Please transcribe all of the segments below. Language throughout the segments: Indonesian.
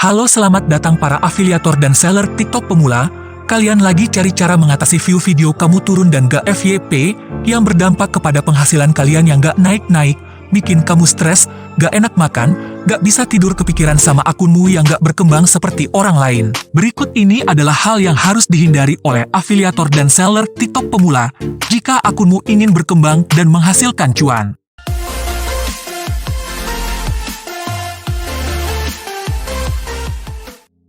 Halo, selamat datang para afiliator dan seller TikTok pemula. Kalian lagi cari cara mengatasi view video kamu turun dan gak FYP yang berdampak kepada penghasilan kalian yang gak naik-naik, bikin kamu stres, gak enak makan, gak bisa tidur kepikiran sama akunmu yang gak berkembang seperti orang lain. Berikut ini adalah hal yang harus dihindari oleh afiliator dan seller TikTok pemula jika akunmu ingin berkembang dan menghasilkan cuan.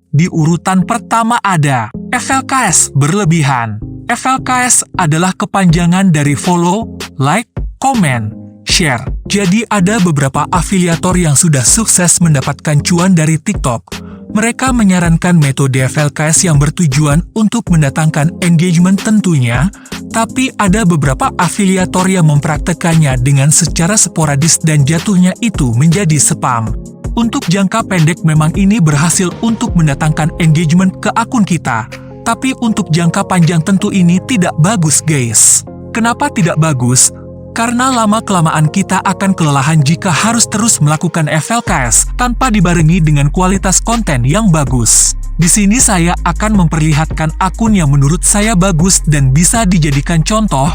Di urutan pertama ada FLKS berlebihan. FLKS adalah kepanjangan dari follow, like, comment, share. Jadi ada beberapa afiliator yang sudah sukses mendapatkan cuan dari TikTok. Mereka menyarankan metode FLKS yang bertujuan untuk mendatangkan engagement tentunya, tapi ada beberapa afiliator yang mempraktekannya dengan secara sporadis dan jatuhnya itu menjadi spam. Untuk jangka pendek memang ini berhasil untuk mendatangkan engagement ke akun kita, tapi untuk jangka panjang tentu ini tidak bagus guys. Kenapa tidak bagus? Karena lama-kelamaan kita akan kelelahan jika harus terus melakukan FLKS tanpa dibarengi dengan kualitas konten yang bagus. Di sini saya akan memperlihatkan akun yang menurut saya bagus dan bisa dijadikan contoh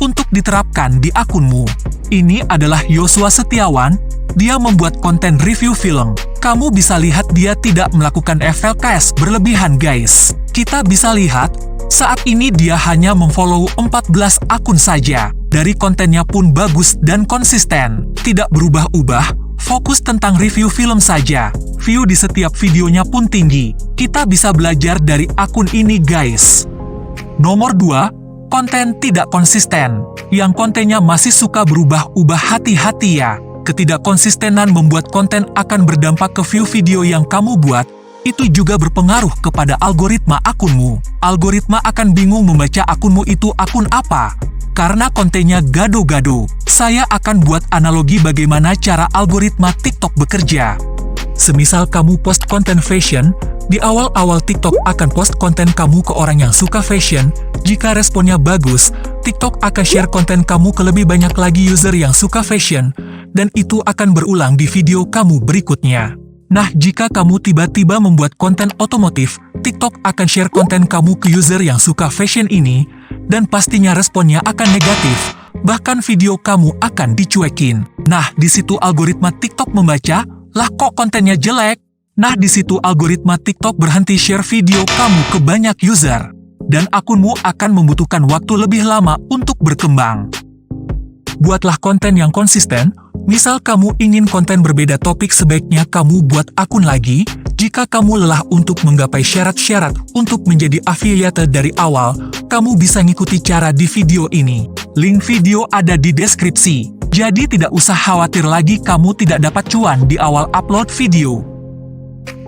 untuk diterapkan di akunmu. Ini adalah Yosua Setiawan. Dia membuat konten review film. Kamu bisa lihat dia tidak melakukan FLKS berlebihan guys. Kita bisa lihat, saat ini dia hanya memfollow 14 akun saja. Dari kontennya pun bagus dan konsisten. Tidak berubah-ubah, fokus tentang review film saja. View di setiap videonya pun tinggi. Kita bisa belajar dari akun ini guys. Nomor 2, konten tidak konsisten. Yang kontennya masih suka berubah-ubah, hati-hati ya. Ketidakkonsistenan membuat konten akan berdampak ke view video yang kamu buat. Itu juga berpengaruh kepada algoritma akunmu. Algoritma akan bingung membaca akunmu itu akun apa, karena kontennya gado-gado. Saya akan buat analogi bagaimana cara algoritma TikTok bekerja. Semisal kamu post konten fashion, di awal-awal TikTok akan post konten kamu ke orang yang suka fashion. Jika responnya bagus, TikTok akan share konten kamu ke lebih banyak lagi user yang suka fashion, dan itu akan berulang di video kamu berikutnya. Nah, jika kamu tiba-tiba membuat konten otomotif, TikTok akan share konten kamu ke user yang suka fashion ini, dan pastinya responnya akan negatif, bahkan video kamu akan dicuekin. Nah, di situ algoritma TikTok membaca, lah kok kontennya jelek? Nah, di situ algoritma TikTok berhenti share video kamu ke banyak user, dan akunmu akan membutuhkan waktu lebih lama untuk berkembang. Buatlah konten yang konsisten. Misal kamu ingin konten berbeda topik, sebaiknya kamu buat akun lagi. Jika kamu lelah untuk menggapai syarat-syarat untuk menjadi affiliate dari awal, kamu bisa ngikuti cara di video ini. Link video ada di deskripsi. Jadi tidak usah khawatir lagi kamu tidak dapat cuan di awal upload video.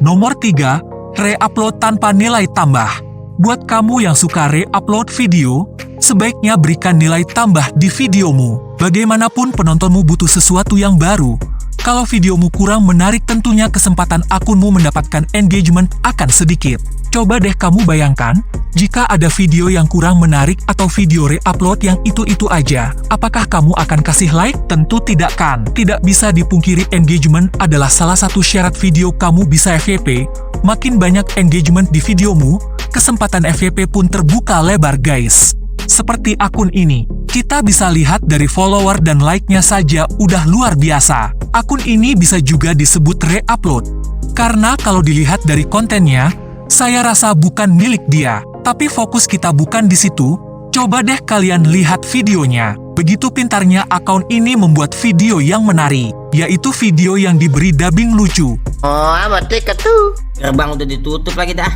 Nomor 3, re-upload tanpa nilai tambah. Buat kamu yang suka re-upload video, sebaiknya berikan nilai tambah di videomu. Bagaimanapun penontonmu butuh sesuatu yang baru. Kalau videomu kurang menarik, tentunya kesempatan akunmu mendapatkan engagement akan sedikit. Coba deh kamu bayangkan, jika ada video yang kurang menarik atau video re-upload yang itu-itu aja, apakah kamu akan kasih like? Tentu tidak kan. Tidak bisa dipungkiri engagement adalah salah satu syarat video kamu bisa FYP. Makin banyak engagement di videomu, kesempatan FYP pun terbuka lebar guys. Seperti akun ini, kita bisa lihat dari follower dan like-nya saja udah luar biasa. Akun ini bisa juga disebut re-upload, karena kalau dilihat dari kontennya, saya rasa bukan milik dia. Tapi fokus kita bukan di situ. Coba deh kalian lihat videonya. Begitu pintarnya akun ini membuat video yang menarik, yaitu video yang diberi dubbing lucu. Oh, amat dekat tuh. Gerbang udah ditutup lagi dah.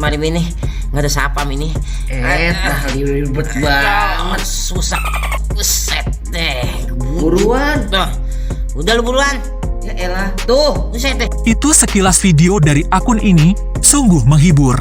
Malam ini nggak ada sapam ini. Ribet banget, susah. Buset deh. Buruan. Tuh, udah lu buruan. Ya elah, tuh, buset deh. Itu sekilas video dari akun ini, sungguh menghibur.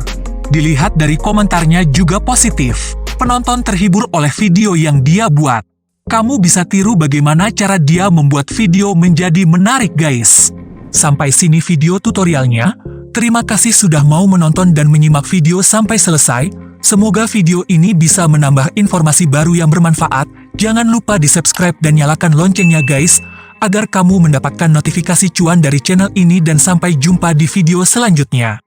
Dilihat dari komentarnya juga positif. Penonton terhibur oleh video yang dia buat. Kamu bisa tiru bagaimana cara dia membuat video menjadi menarik guys. Sampai sini video tutorialnya. Terima kasih sudah mau menonton dan menyimak video sampai selesai. Semoga video ini bisa menambah informasi baru yang bermanfaat. Jangan lupa di subscribe dan nyalakan loncengnya guys, agar kamu mendapatkan notifikasi cuan dari channel ini dan sampai jumpa di video selanjutnya.